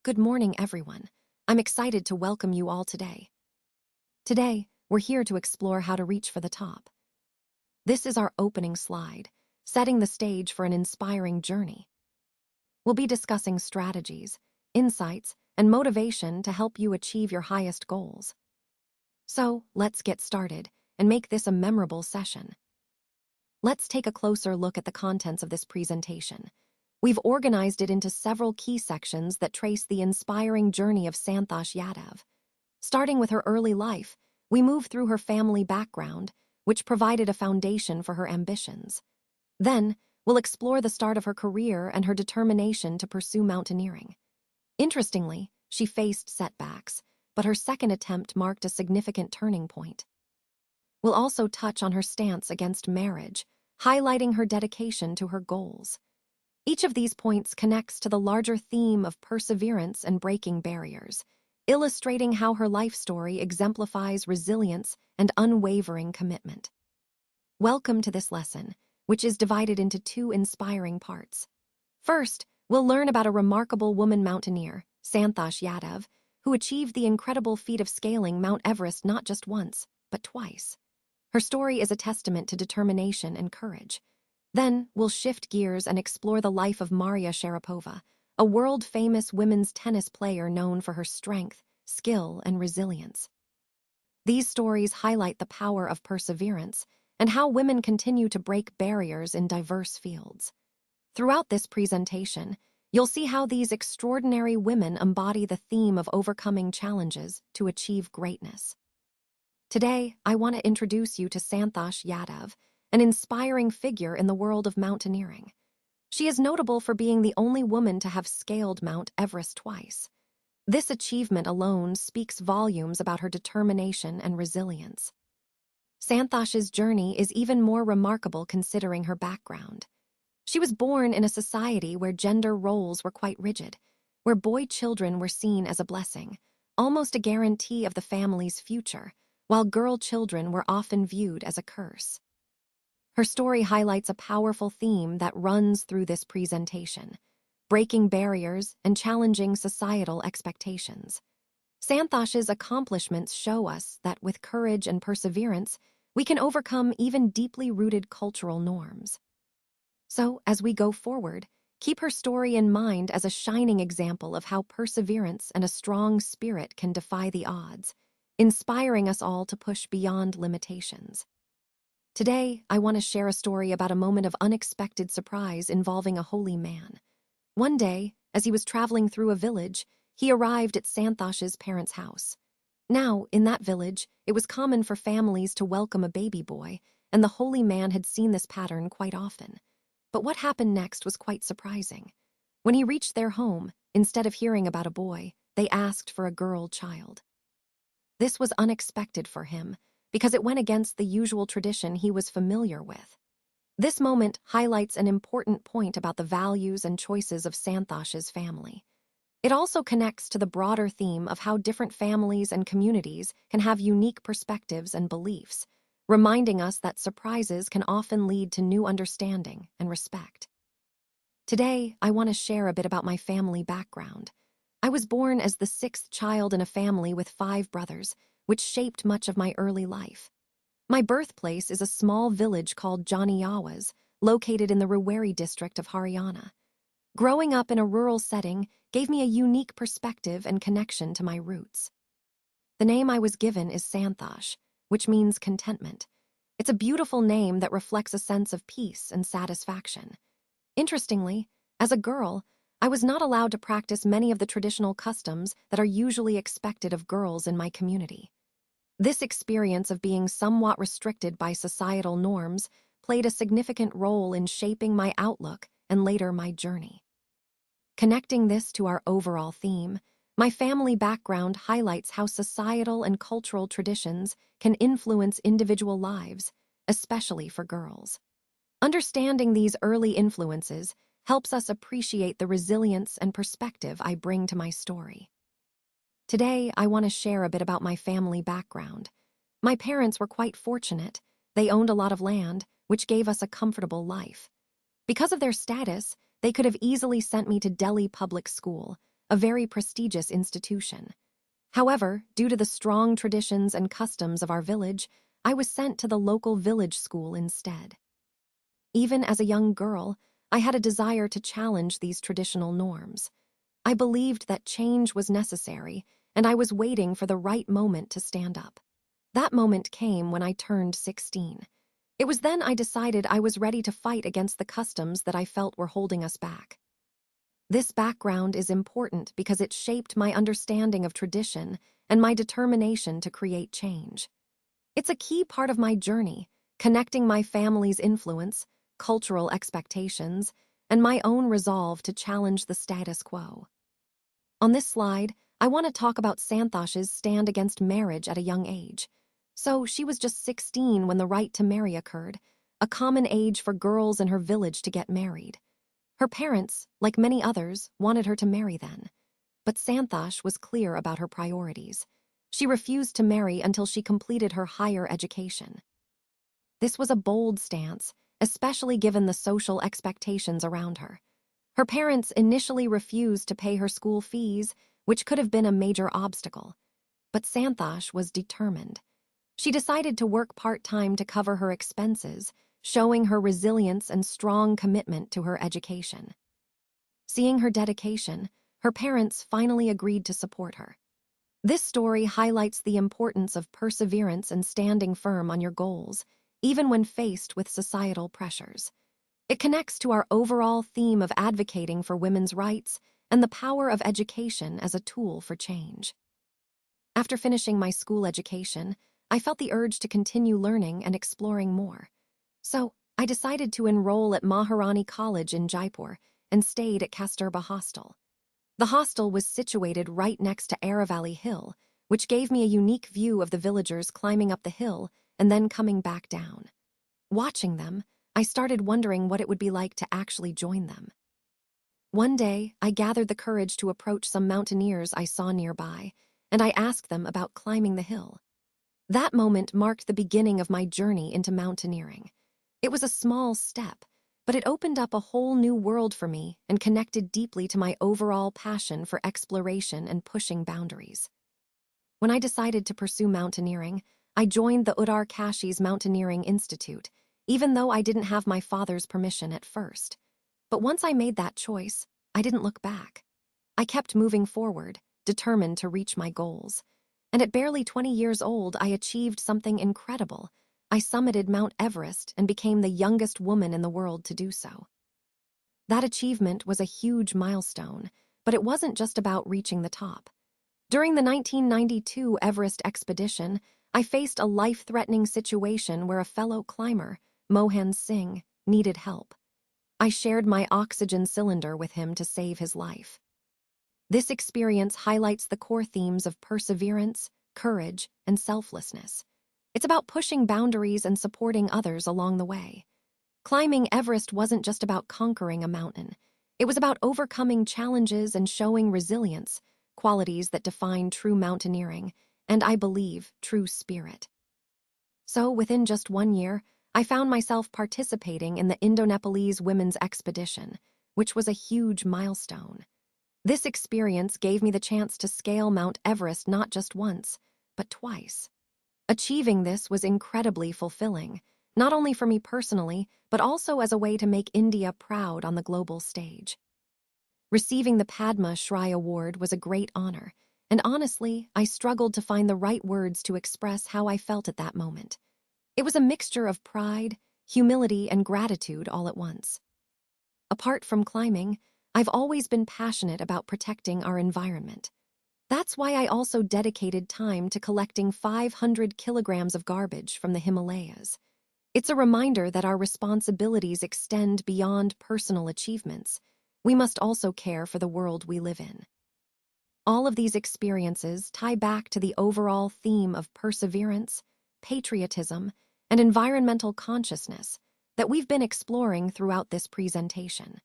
Good morning, everyone. I'm excited to welcome you all today. Today, we're here to explore how to reach for the top. This is our opening slide, setting the stage for an inspiring journey. We'll be discussing strategies, insights, and motivation to help you achieve your highest goals. So, let's get started and make this a memorable session. Let's take a closer look at the contents of this presentation. We've organized it into several key sections that trace the inspiring journey of Santhosh Yadav. Starting with her early life, we move through her family background, which provided a foundation for her ambitions. Then, we'll explore the start of her career and her determination to pursue mountaineering. Interestingly, she faced setbacks, but her second attempt marked a significant turning point. We'll also touch on her stance against marriage, highlighting her dedication to her goals. Each of these points connects to the larger theme of perseverance and breaking barriers, illustrating how her life story exemplifies resilience and unwavering commitment. Welcome to this lesson, which is divided into two inspiring parts. First, we'll learn about a remarkable woman mountaineer, Santhosh Yadav, who achieved the incredible feat of scaling Mount Everest not just once, but twice. Her story is a testament to determination and courage. Then, we'll shift gears and explore the life of Maria Sharapova, a world-famous women's tennis player known for her strength, skill, and resilience. These stories highlight the power of perseverance and how women continue to break barriers in diverse fields. Throughout this presentation, you'll see how these extraordinary women embody the theme of overcoming challenges to achieve greatness. Today, I want to introduce you to Santhosh Yadav, an inspiring figure in the world of mountaineering. She is notable for being the only woman to have scaled Mount Everest twice. This achievement alone speaks volumes about her determination and resilience. Santhosh's journey is even more remarkable considering her background. She was born in a society where gender roles were quite rigid, where boy children were seen as a blessing, almost a guarantee of the family's future, while girl children were often viewed as a curse. Her story highlights a powerful theme that runs through this presentation: breaking barriers and challenging societal expectations. Santhosh's accomplishments show us that with courage and perseverance, we can overcome even deeply rooted cultural norms. So, as we go forward, keep her story in mind as a shining example of how perseverance and a strong spirit can defy the odds, inspiring us all to push beyond limitations. Today, I want to share a story about a moment of unexpected surprise involving a holy man. One day, as he was traveling through a village, he arrived at Santhosh's parents' house. Now, in that village, it was common for families to welcome a baby boy, and the holy man had seen this pattern quite often. But what happened next was quite surprising. When he reached their home, instead of hearing about a boy, they asked for a girl child. This was unexpected for him, because it went against the usual tradition he was familiar with. This moment highlights an important point about the values and choices of Santhosh's family. It also connects to the broader theme of how different families and communities can have unique perspectives and beliefs, reminding us that surprises can often lead to new understanding and respect. Today, I want to share a bit about my family background. I was born as the sixth child in a family with 5 brothers, which shaped much of my early life. My birthplace is a small village called Janiawas, located in the Rewari district of Haryana. Growing up in a rural setting gave me a unique perspective and connection to my roots. The name I was given is Santhosh, which means contentment. It's a beautiful name that reflects a sense of peace and satisfaction. Interestingly, as a girl, I was not allowed to practice many of the traditional customs that are usually expected of girls in my community. This experience of being somewhat restricted by societal norms played a significant role in shaping my outlook and later my journey. Connecting this to our overall theme, my family background highlights how societal and cultural traditions can influence individual lives, especially for girls. Understanding these early influences helps us appreciate the resilience and perspective I bring to my story. Today, I want to share a bit about my family background. My parents were quite fortunate. They owned a lot of land, which gave us a comfortable life. Because of their status, they could have easily sent me to Delhi Public School, a very prestigious institution. However, due to the strong traditions and customs of our village, I was sent to the local village school instead. Even as a young girl, I had a desire to challenge these traditional norms. I believed that change was necessary, and I was waiting for the right moment to stand up. That moment came when I turned 16. It was then I decided I was ready to fight against the customs that I felt were holding us back. This background is important because it shaped my understanding of tradition and my determination to create change. It's a key part of my journey, connecting my family's influence, cultural expectations, and my own resolve to challenge the status quo. On this slide, I want to talk about Santosh's stand against marriage at a young age. So she was just 16 when the right to marry occurred, a common age for girls in her village to get married. Her parents, like many others, wanted her to marry then. But Santosh was clear about her priorities. She refused to marry until she completed her higher education. This was a bold stance, especially given the social expectations around her. Her parents initially refused to pay her school fees, which could have been a major obstacle. But Santosh was determined. She decided to work part-time to cover her expenses, showing her resilience and strong commitment to her education. Seeing her dedication, her parents finally agreed to support her. This story highlights the importance of perseverance and standing firm on your goals, even when faced with societal pressures. It connects to our overall theme of advocating for women's rights and the power of education as a tool for change. After finishing my school education, I felt the urge to continue learning and exploring more. So, I decided to enroll at Maharani College in Jaipur and stayed at Kasturba Hostel. The hostel was situated right next to Aravalli Hill, which gave me a unique view of the villagers climbing up the hill and then coming back down. Watching them, I started wondering what it would be like to actually join them. One day, I gathered the courage to approach some mountaineers I saw nearby, and I asked them about climbing the hill. That moment marked the beginning of my journey into mountaineering. It was a small step, but it opened up a whole new world for me and connected deeply to my overall passion for exploration and pushing boundaries. When I decided to pursue mountaineering, I joined the Uddar Kashi's Mountaineering Institute, even though I didn't have my father's permission at first. But once I made that choice, I didn't look back. I kept moving forward, determined to reach my goals. And at barely 20 years old, I achieved something incredible. I summited Mount Everest and became the youngest woman in the world to do so. That achievement was a huge milestone, but it wasn't just about reaching the top. During the 1992 Everest expedition, I faced a life-threatening situation where a fellow climber, Mohan Singh, needed help. I shared my oxygen cylinder with him to save his life. This experience highlights the core themes of perseverance, courage, and selflessness. It's about pushing boundaries and supporting others along the way. Climbing Everest wasn't just about conquering a mountain. It was about overcoming challenges and showing resilience, qualities that define true mountaineering, and I believe, true spirit. So, within just 1 year, I found myself participating in the Indo-Nepalese Women's Expedition, which was a huge milestone. This experience gave me the chance to scale Mount Everest not just once, but twice. Achieving this was incredibly fulfilling, not only for me personally, but also as a way to make India proud on the global stage. Receiving the Padma Shri Award was a great honor, and honestly, I struggled to find the right words to express how I felt at that moment. It was a mixture of pride, humility, and gratitude all at once. Apart from climbing, I've always been passionate about protecting our environment. That's why I also dedicated time to collecting 500 kilograms of garbage from the Himalayas. It's a reminder that our responsibilities extend beyond personal achievements. We must also care for the world we live in. All of these experiences tie back to the overall theme of perseverance, patriotism, and environmental consciousness that we've been exploring throughout this presentation.